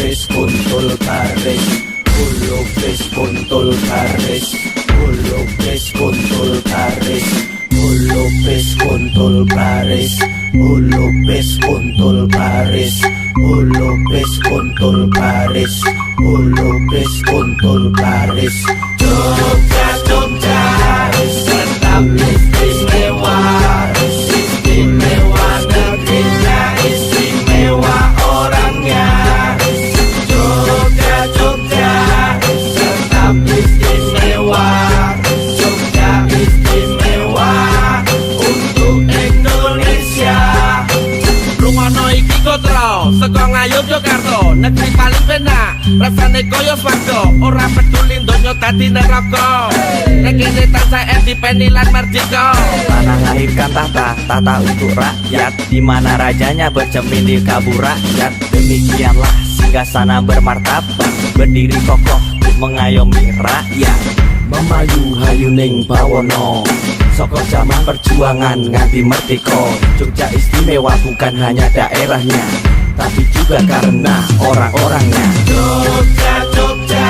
Hulukis kuntul baris, hulukis kuntul baris, hulukis kuntul baris, hulukis kuntul baris, hulukis kuntul baris, hulukis kuntul baris, hulukis kuntul baris. Jogja, Jogja, tetap istimewa, istimewa negerinya, istimewa orangnya. Jogja, Jogja, tetap istimewa, Jogja istimewa untuk Indonesia. Rungono iki kotro, saka Ngayog Yogyakarta, negeri paling penak, rasane koyo swarga, ora peduli donya dadi neraka. Nek kene tansah independen lan merdeka. Tanah lahirkan tata untuk rakyat, di mana rajanya bercermin di kabur rakyat. Demikianlah singgasana bermartabat, berdiri kokoh mengayomi rakyat. Memayu hayuning bawono, Soko zaman perjuangan nganti merdeka. Jogja istimewa bukan hanya daerahnya, tapi juga karena orang-orangnya. Jogja, Jogja.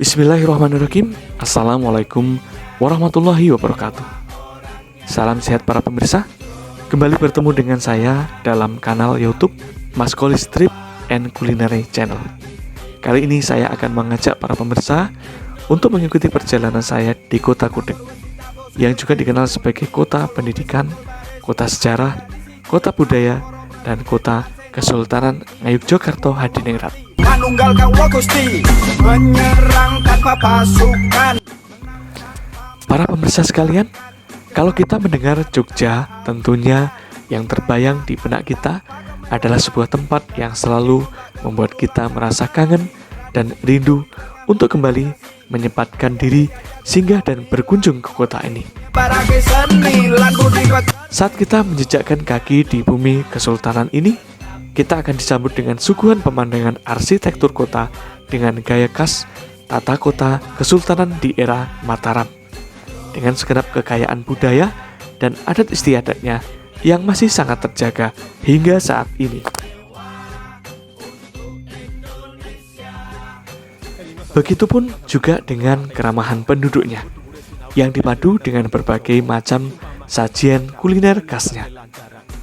Bismillahirrahmanirrahim. Assalamualaikum warahmatullahi wabarakatuh. Salam sehat para pemirsa. Kembali bertemu dengan saya dalam kanal YouTube Maskolis Trip and Culinary Channel. Kali ini saya akan mengajak para pemirsa untuk mengikuti perjalanan saya di Kota Gudeg, yang juga dikenal sebagai kota pendidikan, kota sejarah, kota budaya, dan kota Kesultanan Ngayog Yogyakarta Hadiningrat. Manunggalkan Gusti, menyerang tanpa pasukan. Para pemirsa sekalian, kalau kita mendengar Jogja, tentunya yang terbayang di benak kita adalah sebuah tempat yang selalu membuat kita merasa kangen dan rindu untuk kembali menyempatkan diri singgah dan berkunjung ke kota ini. Saat kita menjejakkan kaki di bumi Kesultanan ini, kita akan disambut dengan suguhan pemandangan arsitektur kota dengan gaya khas tata kota Kesultanan di era Mataram, dengan segenap kekayaan budaya dan adat istiadatnya yang masih sangat terjaga hingga saat ini. Begitupun juga dengan keramahan penduduknya, yang dipadu dengan berbagai macam sajian kuliner khasnya.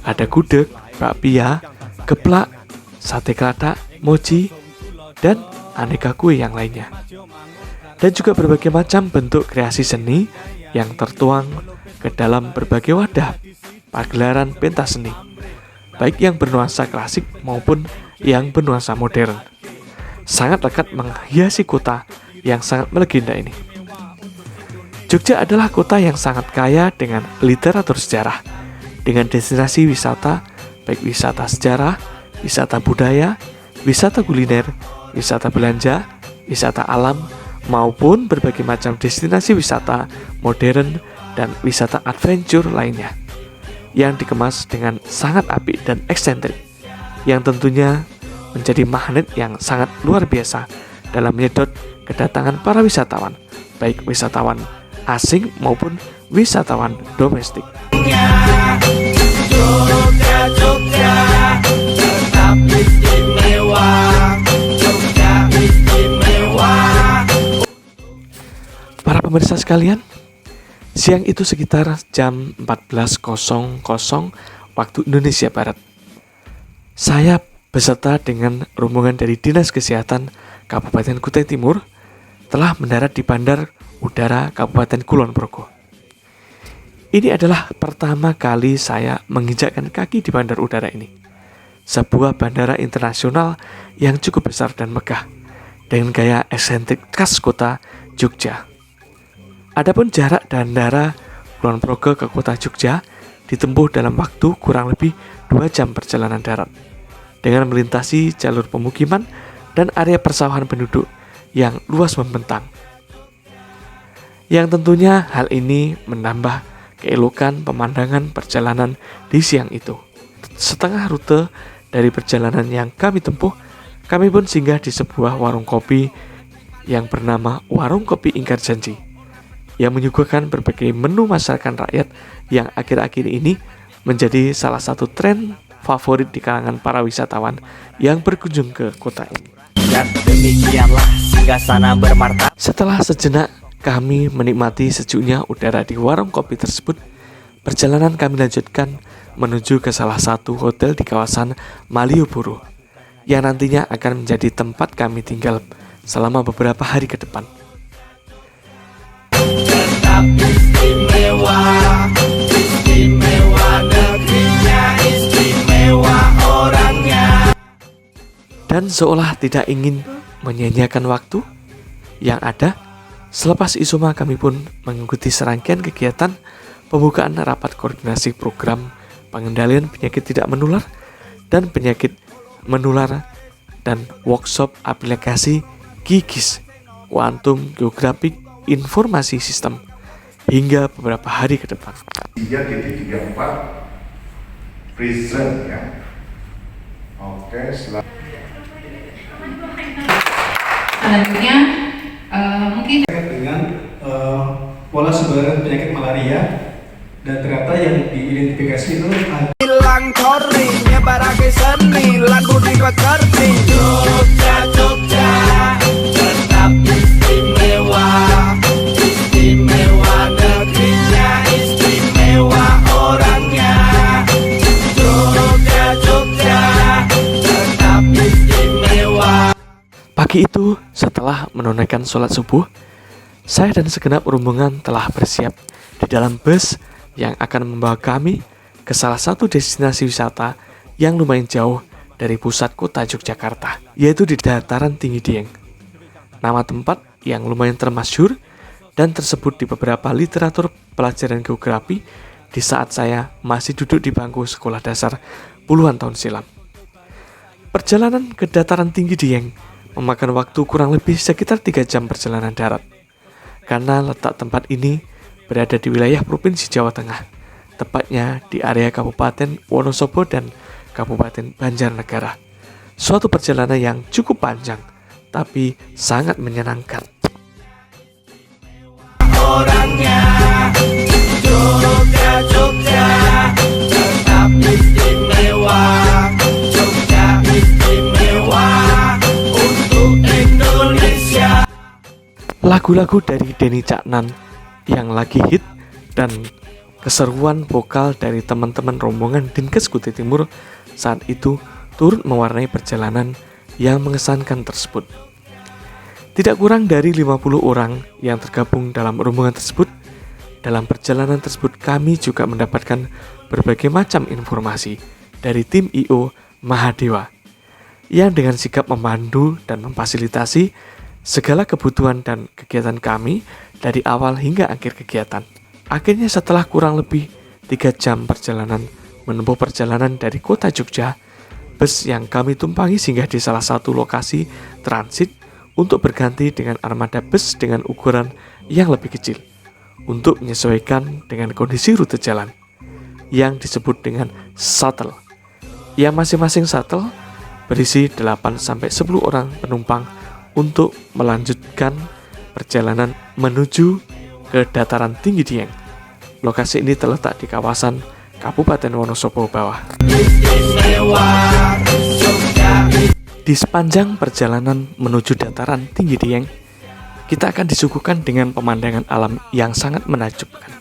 Ada gudeg, bakpia, geplak, sate keladak, mochi, dan aneka kue yang lainnya. Dan juga berbagai macam bentuk kreasi seni yang tertuang ke dalam berbagai wadah pagelaran pentas seni, baik yang bernuansa klasik maupun yang bernuansa modern, sangat lekat menghiasi kota yang sangat melegenda ini. Jogja adalah kota yang sangat kaya dengan literatur sejarah, dengan destinasi wisata, baik wisata sejarah, wisata budaya, wisata kuliner, wisata belanja, wisata alam, maupun berbagai macam destinasi wisata modern dan wisata adventure lainnya, yang dikemas dengan sangat apik dan eksentrik, yang tentunya menjadi magnet yang sangat luar biasa dalam menyedot kedatangan para wisatawan, baik wisatawan asing maupun wisatawan domestik. Jogja, Jogja, tetap istimewa, Jogja istimewa. Para pemirsa sekalian, siang itu sekitar jam 14.00 waktu Indonesia Barat, saya beserta dengan rombongan dari Dinas Kesehatan Kabupaten Kutai Timur telah mendarat di Bandar Udara Kabupaten Kulon Progo. Ini adalah pertama kali saya menginjakkan kaki di bandar udara ini, sebuah bandara internasional yang cukup besar dan megah, dengan gaya eksentrik khas kota Jogja. Adapun jarak bandara Kulon Progo ke kota Jogja ditempuh dalam waktu kurang lebih 2 jam perjalanan darat, dengan melintasi jalur pemukiman dan area persawahan penduduk yang luas membentang. Yang tentunya hal ini menambah keelokan pemandangan perjalanan di siang itu. Setengah rute dari perjalanan yang kami tempuh, kami pun singgah di sebuah warung kopi yang bernama Warung Kopi Ingkar Janji, yang menyuguhkan berbagai menu masakan rakyat yang akhir-akhir ini menjadi salah satu tren favorit di kalangan para wisatawan yang berkunjung ke kota ini. Dan demikianlah singgasana bermartabat. Setelah sejenak kami menikmati sejuknya udara di warung kopi tersebut, perjalanan kami lanjutkan menuju ke salah satu hotel di kawasan Malioboro yang nantinya akan menjadi tempat kami tinggal selama beberapa hari ke depan. Tetap istimewa, istimewa negerinya, istimewa orangnya. Dan seolah tidak ingin menyia-nyiakan waktu yang ada, selepas isoma kami pun mengikuti serangkaian kegiatan pembukaan rapat koordinasi program pengendalian penyakit tidak menular dan penyakit menular dan workshop aplikasi GIGIS Quantum Geographic Informasi System hingga beberapa hari ke depan. 3.34 present ya. Oke, Selanjutnya mungkin dengan pola sebaran penyakit malaria, dan ternyata yang diidentifikasi itu Hilang kori, nyebarake seni, lan budi pekerti. Jogja, Jogja, tetap istimewa, istimewa negerinya, istimewa orangnya. Jogja, Jogja, tetap istimewa. Pagi itu, setelah menunaikan sholat subuh, saya dan segenap rombongan telah bersiap di dalam bus yang akan membawa kami ke salah satu destinasi wisata yang lumayan jauh dari pusat kota Yogyakarta, yaitu di dataran tinggi Dieng. Nama tempat yang lumayan termasyhur dan tersebut di beberapa literatur pelajaran geografi di saat saya masih duduk di bangku sekolah dasar puluhan tahun silam. Perjalanan ke dataran tinggi Dieng memakan waktu kurang lebih sekitar 3 jam perjalanan darat, karena letak tempat ini berada di wilayah Provinsi Jawa Tengah, tepatnya di area Kabupaten Wonosobo dan Kabupaten Banjarnegara. Suatu perjalanan yang cukup panjang, tapi sangat menyenangkan. Orangnya, Jogja, Jogja, tetap istimewa, Jogja istimewa untuk Indonesia. Lagu-lagu dari Denny Caknan yang lagi hit dan keseruan vokal dari teman-teman rombongan Dinkes Kutai Timur saat itu turut mewarnai perjalanan yang mengesankan tersebut. Tidak kurang dari 50 orang yang tergabung dalam rombongan tersebut. Dalam perjalanan tersebut kami juga mendapatkan berbagai macam informasi dari tim I.O. Mahadewa yang dengan sigap memandu dan memfasilitasi segala kebutuhan dan kegiatan kami dari awal hingga akhir kegiatan. Akhirnya setelah kurang lebih 3 jam perjalanan menempuh perjalanan dari kota Jogja, bus yang kami tumpangi singgah di salah satu lokasi transit untuk berganti dengan armada bus dengan ukuran yang lebih kecil untuk menyesuaikan dengan kondisi rute jalan yang disebut dengan shuttle. Yang masing-masing shuttle berisi 8-10 orang penumpang untuk melanjutkan perjalanan menuju ke dataran tinggi Dieng. Lokasi ini terletak di kawasan Kabupaten Wonosobo Bawah. Di sepanjang perjalanan menuju dataran tinggi Dieng, kita akan disuguhkan dengan pemandangan alam yang sangat menakjubkan.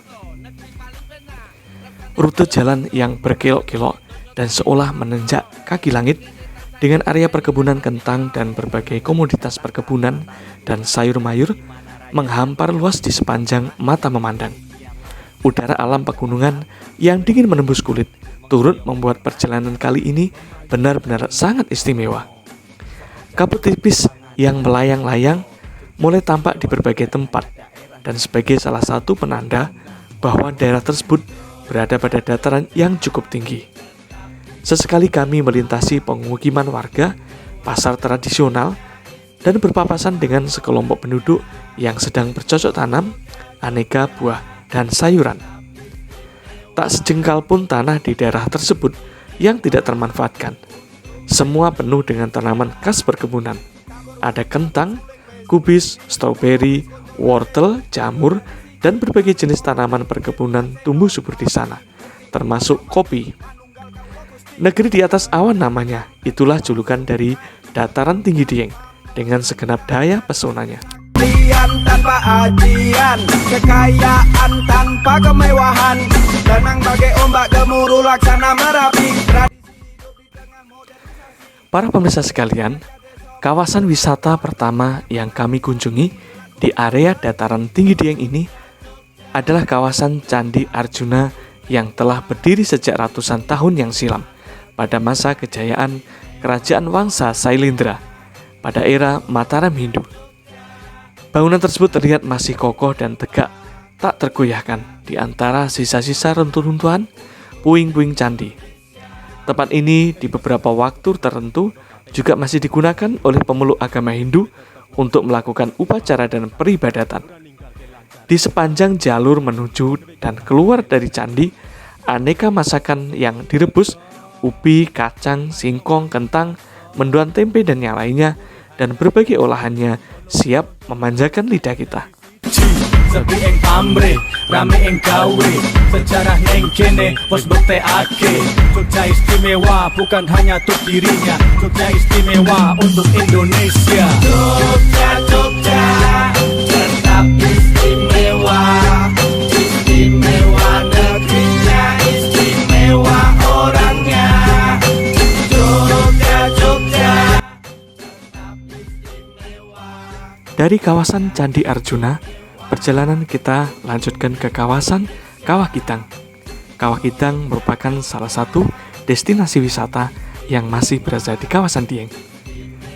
Rute jalan yang berkelok-kelok dan seolah menenjak kaki langit dengan area perkebunan kentang dan berbagai komoditas perkebunan dan sayur mayur menghampar luas di sepanjang mata memandang. Udara alam pegunungan yang dingin menembus kulit turut membuat perjalanan kali ini benar-benar sangat istimewa. Kabut tipis yang melayang-layang mulai tampak di berbagai tempat dan sebagai salah satu penanda bahwa daerah tersebut berada pada dataran yang cukup tinggi. Sesekali kami melintasi pemukiman warga, pasar tradisional, dan berpapasan dengan sekelompok penduduk yang sedang bercocok tanam aneka buah dan sayuran. Tak sejengkal pun tanah di daerah tersebut yang tidak termanfaatkan. Semua penuh dengan tanaman khas perkebunan. Ada kentang, kubis, stroberi, wortel, jamur, dan berbagai jenis tanaman perkebunan tumbuh subur di sana, termasuk kopi. Negeri di atas awan namanya, itulah julukan dari dataran tinggi Dieng dengan segenap daya pesonanya. Lian tanpa ajian, kekayaan tanpa kemewahan, tenang bagai ombak gemuruh laksana Merapi. Para pemirsa sekalian, kawasan wisata pertama yang kami kunjungi di area dataran tinggi Dieng ini adalah kawasan Candi Arjuna yang telah berdiri sejak ratusan tahun yang silam pada masa kejayaan Kerajaan Wangsa Sailendra pada era Mataram Hindu. Bangunan tersebut terlihat masih kokoh dan tegak, tak tergoyahkan di antara sisa-sisa runtuhan-runtuhan puing-puing candi. Tempat ini di beberapa waktu tertentu juga masih digunakan oleh pemeluk agama Hindu untuk melakukan upacara dan peribadatan. Di sepanjang jalur menuju dan keluar dari candi, aneka masakan yang direbus, ubi, kacang, singkong, kentang, mendoan tempe dan yang lainnya, dan berbagai olahannya siap memanjakan lidah kita. Sepi ing pamre, rame ing gawe, sejarah neng kene bos bekteake. Jogja istimewa bukan hanya untuk dirinya, Jogja istimewa untuk Indonesia. Jogja, Jogja, tetap istimewa, istimewa negerinya, istimewa orangnya. Jogja, Jogja. Dari kawasan Candi Arjuna, perjalanan kita lanjutkan ke kawasan Kawah Kitang. Kawah Kitang merupakan salah satu destinasi wisata yang masih berada di kawasan Dieng.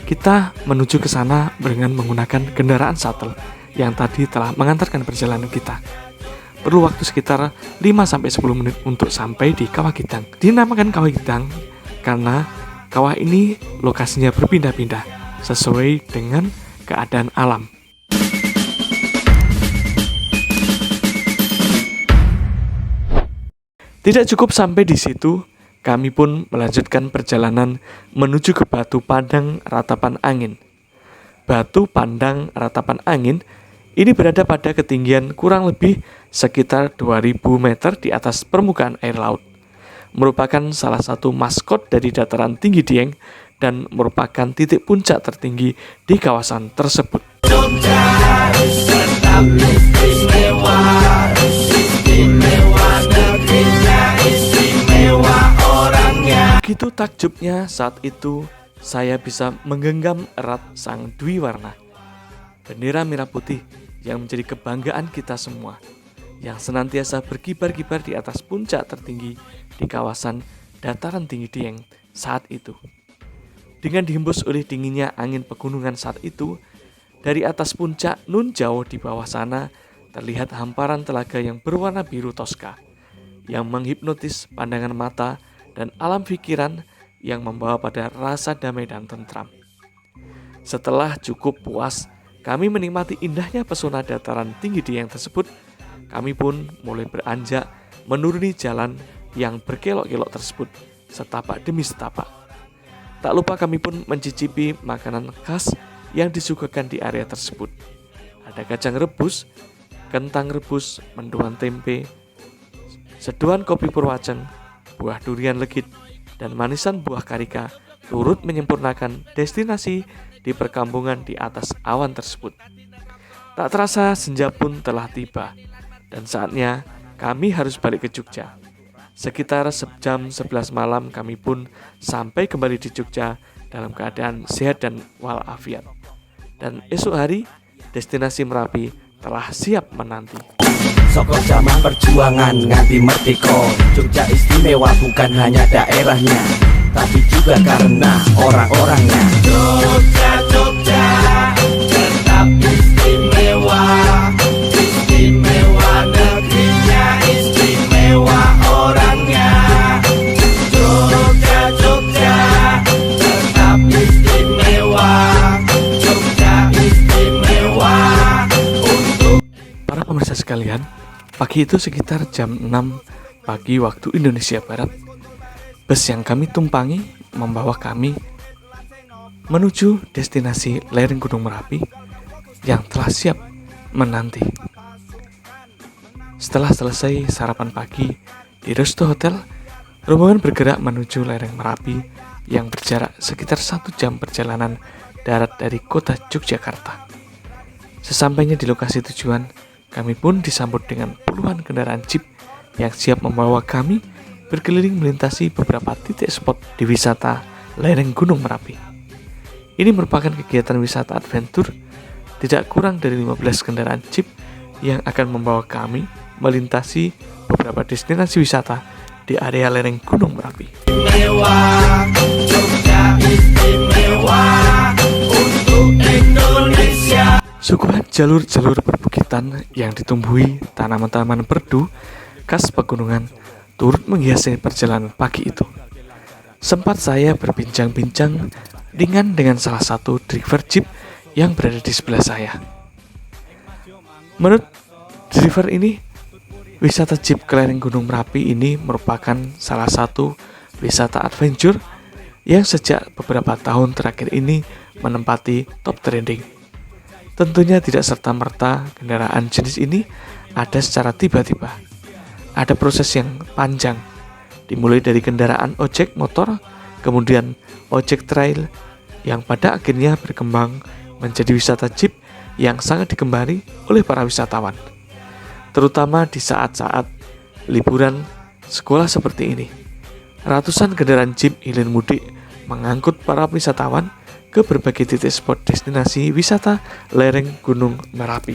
Kita menuju ke sana dengan menggunakan kendaraan shuttle yang tadi telah mengantarkan perjalanan kita. Perlu waktu sekitar 5-10 menit untuk sampai di Kawah Kitang. Dinamakan Kawah Kitang karena kawah ini lokasinya berpindah-pindah sesuai dengan keadaan alam. Tidak cukup sampai di situ, kami pun melanjutkan perjalanan menuju ke Batu Pandang Ratapan Angin. Batu Pandang Ratapan Angin ini berada pada ketinggian kurang lebih sekitar 2000 meter di atas permukaan air laut. Merupakan salah satu maskot dari dataran tinggi Dieng dan merupakan titik puncak tertinggi di kawasan tersebut. Jogja, tetap istimewa, istimewa negerinya, istimewa orangnya. Begitu takjubnya saat itu saya bisa menggenggam erat sang Dwi Warna, bendera merah putih yang menjadi kebanggaan kita semua, yang senantiasa berkibar-kibar di atas puncak tertinggi di kawasan dataran tinggi Dieng saat itu. Dengan dihembus oleh dinginnya angin pegunungan saat itu, dari atas puncak nun jauh di bawah sana terlihat hamparan telaga yang berwarna biru toska, yang menghipnotis pandangan mata dan alam pikiran yang membawa pada rasa damai dan tentram. Setelah cukup puas, kami menikmati indahnya pesona dataran tinggi Dieng tersebut, kami pun mulai beranjak menuruni jalan yang berkelok-kelok tersebut, setapak demi setapak. Tak lupa kami pun mencicipi makanan khas yang disuguhkan di area tersebut. Ada kacang rebus, kentang rebus, mendoan tempe, seduhan kopi Purwaceng, buah durian legit, dan manisan buah karika turut menyempurnakan destinasi di perkampungan di atas awan tersebut. Tak terasa senja pun telah tiba, dan saatnya kami harus balik ke Jogja. Sekitar jam 11 malam kami pun sampai kembali di Jogja dalam keadaan sehat dan walafiat. Dan esok hari, destinasi Merapi telah siap menanti. Soko zaman perjuangan nganti merdeka, Jogja istimewa bukan hanya daerahnya, tapi juga karena orang-orangnya. Jogja, Jogja, tetap istimewa, istimewa negerinya, istimewa orangnya. Jogja, Jogja, tetap istimewa, Jogja istimewa untuk. Para pemirsa sekalian, pagi itu sekitar jam 6 pagi waktu Indonesia Barat, bus yang kami tumpangi membawa kami menuju destinasi lereng Gunung Merapi yang telah siap menanti. Setelah selesai sarapan pagi di Resto Hotel, Rombongan bergerak menuju lereng Merapi yang berjarak sekitar 1 jam perjalanan darat dari kota Yogyakarta. Sesampainya di lokasi tujuan, kami pun disambut dengan puluhan kendaraan jeep yang siap membawa kami berkeliling melintasi beberapa titik spot di wisata lereng Gunung Merapi. Ini merupakan kegiatan wisata adventure, tidak kurang dari 15 kendaraan jeep yang akan membawa kami melintasi beberapa destinasi wisata di area lereng Gunung Merapi. Suguhan jalur-jalur perbukitan yang ditumbuhi tanaman-tanaman perdu khas pegunungan turut menghiasi perjalanan pagi itu. Sempat saya berbincang-bincang dengan salah satu driver jeep yang berada di sebelah saya. Menurut driver ini, wisata jeep ke lereng Gunung Merapi ini merupakan salah satu wisata adventure yang sejak beberapa tahun terakhir ini menempati top trending. Tentunya tidak serta-merta kendaraan jenis ini ada secara tiba-tiba. Ada proses yang panjang, dimulai dari kendaraan ojek motor, kemudian ojek trail, yang pada akhirnya berkembang menjadi wisata jeep yang sangat digemari oleh para wisatawan. Terutama di saat-saat liburan sekolah seperti ini. Ratusan kendaraan jeep hilir mudik mengangkut para wisatawan ke berbagai titik spot destinasi wisata lereng Gunung Merapi.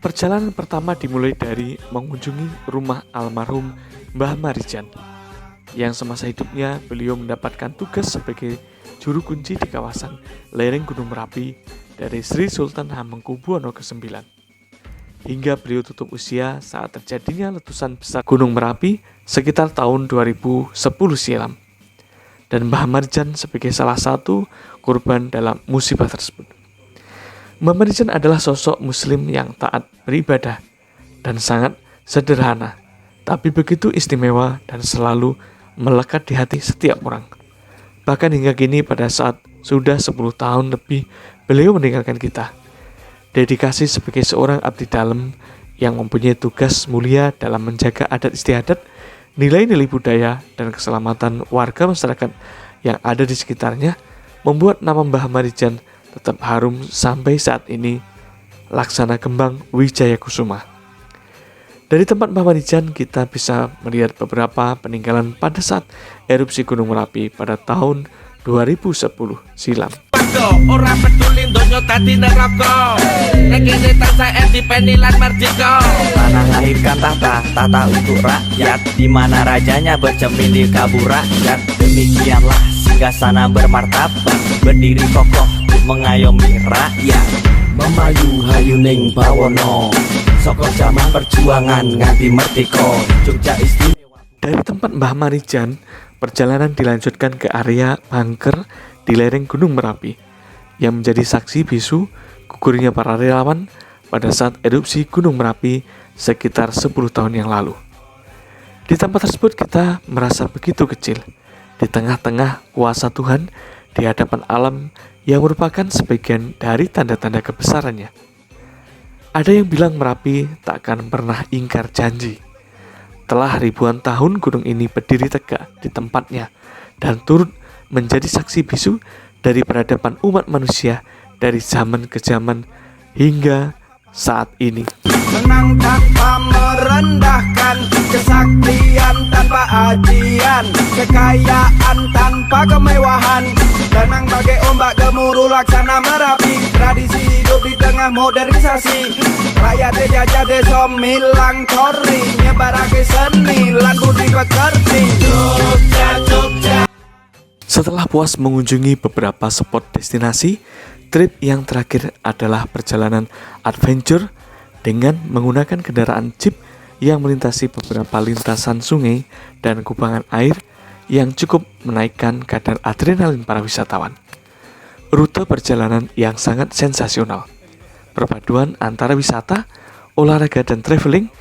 Perjalanan pertama dimulai dari mengunjungi rumah almarhum Mbah Marijan, yang semasa hidupnya beliau mendapatkan tugas sebagai juru kunci di kawasan lereng Gunung Merapi dari Sri Sultan Hamengkubuwono ke-9. Hingga beliau tutup usia saat terjadinya letusan besar Gunung Merapi sekitar tahun 2010 silam. Dan Mbah Marijan sebagai salah satu korban dalam musibah tersebut. Mbah Marijan adalah sosok muslim yang taat beribadah dan sangat sederhana, tapi begitu istimewa dan selalu melekat di hati setiap orang. Bahkan hingga kini pada saat sudah 10 tahun lebih beliau meninggalkan kita. Dedikasi sebagai seorang abdi dalam yang mempunyai tugas mulia dalam menjaga adat istiadat, nilai-nilai budaya, dan keselamatan warga masyarakat yang ada di sekitarnya membuat nama Mbah Marijan tetap harum sampai saat ini. Laksana Kembang Wijaya Kusuma. Dari tempat Mbah Marijan kita bisa melihat beberapa peninggalan pada saat erupsi Gunung Merapi pada tahun 2010 silam. Ora peduli donya dadi neraka. Nek kene tansah edi lan merdeka. Tanah lahirkan tata untuk rakyat, di mana rajanya bercermin di kabur rakyat. Demikianlah singgasana bermartabat, berdiri kokoh mengayomi rakyat. Memayu hayuning bawono, saka zaman perjuangan nganti merdeka. Jogja istimewa. Dari tempat Mbah Marijan, perjalanan dilanjutkan ke area bunker di lereng Gunung Merapi yang menjadi saksi bisu gugurnya para relawan pada saat erupsi Gunung Merapi sekitar 10 tahun yang lalu. Di tempat tersebut kita merasa begitu kecil di tengah-tengah kuasa Tuhan, di hadapan alam yang merupakan sebagian dari tanda-tanda kebesarannya. Ada yang bilang Merapi tak akan pernah ingkar janji. Telah ribuan tahun gunung ini berdiri tegak di tempatnya dan turut menjadi saksi bisu dari peradaban umat manusia dari zaman ke zaman hingga saat ini. Menang tanpa merendahkan, kesaktian tanpa ajian, kekayaan tanpa kemewahan, tenang bagai ombak gemuruh laksana Merapi. Tradisi hidup di tengah modernisasi, rakyat jajah desa milang kori, nyebarake seni lan budi pekerti. Jogja, Jogja. Setelah puas mengunjungi beberapa spot destinasi, trip yang terakhir adalah perjalanan adventure dengan menggunakan kendaraan jeep yang melintasi beberapa lintasan sungai dan kubangan air yang cukup menaikkan kadar adrenalin para wisatawan. Rute perjalanan yang sangat sensasional. Perpaduan antara wisata, olahraga, dan traveling,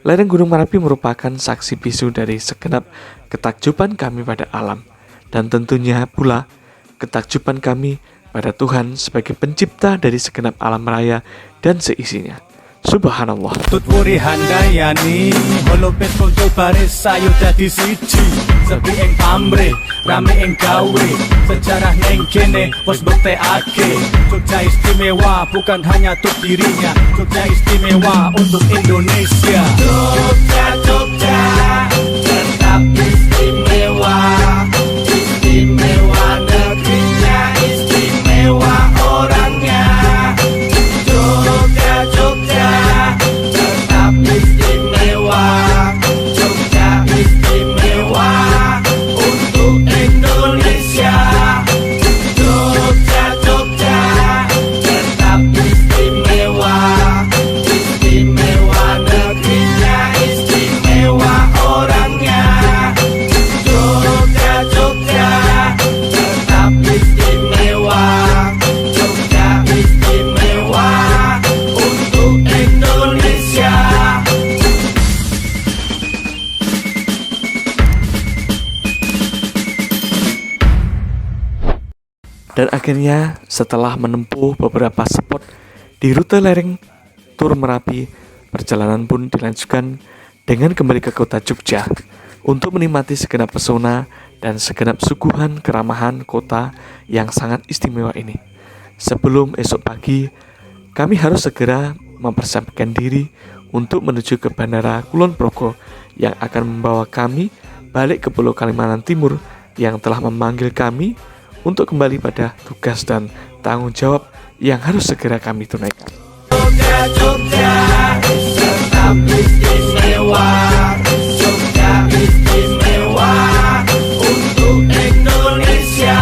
lereng Gunung Merapi merupakan saksi bisu dari segenap ketakjuban kami pada alam. Dan tentunya pula ketakjuban kami pada Tuhan sebagai pencipta dari segenap alam raya dan seisinya. Subhanallah. Tut puri handayani Holopet konco baris sayu dadi siji Sepi ing pamrih, rame ing gawe Sejarah neng kene wes buktekake Jogja istimewa bukan hanya untuk dirinya Jogja istimewa untuk Indonesia. Jogja, Jogja tetap istimewa. Istimewa negerinya, istimewa orangnya. Jogja, Jogja tetap istimewa. Jogja istimewa untuk Indonesia. Jogja, Jogja tetap istimewa. Istimewa negerinya, istimewa orangnya. Jogja, Jogja tetap istimewa. Jogja istimewa untuk Indonesia. Dan akhirnya setelah menempuh beberapa spot di rute lereng Tur Merapi, perjalanan pun dilanjutkan dengan kembali ke kota Jogja untuk menikmati segenap pesona dan segenap suguhan keramahan kota yang sangat istimewa ini. Sebelum esok pagi, kami harus segera mempersiapkan diri untuk menuju ke Bandara Kulon Progo yang akan membawa kami balik ke Pulau Kalimantan Timur yang telah memanggil kami untuk kembali pada tugas dan tanggung jawab yang harus segera kami tunaikan. Jogja, Jogja tetap istimewa. Jogja istimewa untuk Indonesia.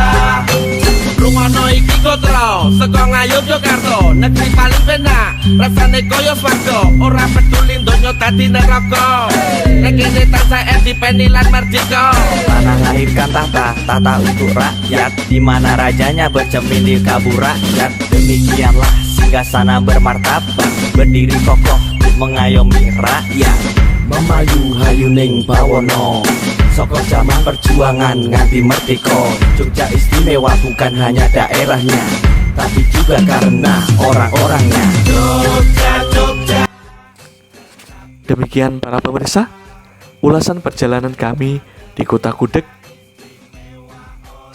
Rungono iki kotro, saka Ngayog Yogyakarta, negeri paling penak, rasane koyo swarga, ora peduli donya dadi neraka. Nek kene tansah independen lan merdeka. Tanah lahirkan tata untuk rakyat, di mana rajanya bercermin di kabur rakyat. Demikianlah singgasana bermartabat, berdiri kokoh mengayomi rakyat. Memayu hayuning bawono, soko zaman perjuangan nganti merdeka. Jogja istimewa bukan hanya daerahnya, tapi juga karena orang-orangnya. Jogja, Jogja. Demikian para pemirsa, ulasan perjalanan kami di Kota Gudeg.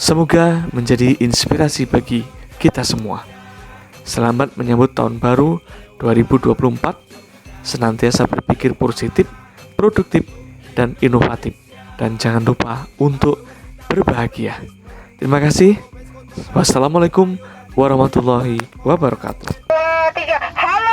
Semoga menjadi inspirasi bagi kita semua. Selamat menyambut tahun baru 2024. Senantiasa berpikir positif, produktif, dan inovatif. Dan jangan lupa untuk berbahagia. Terima kasih. Wassalamualaikum warahmatullahi wabarakatuh. Halo